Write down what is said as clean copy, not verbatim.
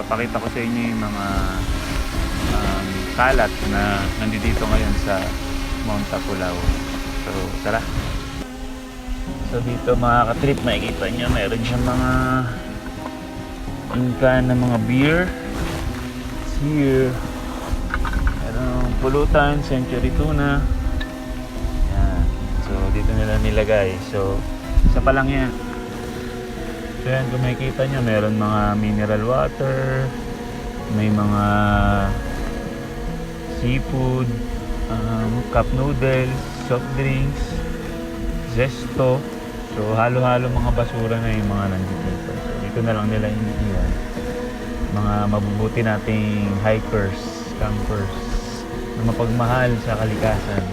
papakita ko sa inyo yung mga kalat na nandito ngayon sa Mount Tapulaw. So tara. So dito mga katrip, makikita nyo meron siyang mga can na mga beer. It's here. Merong pulutan, Century Tuna. Yan. So dito nila nilagay. So isa pa lang yan. So yan, kung makikita nyo, meron mga mineral water, may mga seafood, cup noodles, soft drinks, zesto. So halo-halo mga basura na yung mga nandito. So dito na lang nila iniiwan. Mga mabubuti nating hikers, campers na mapagmahal sa kalikasan.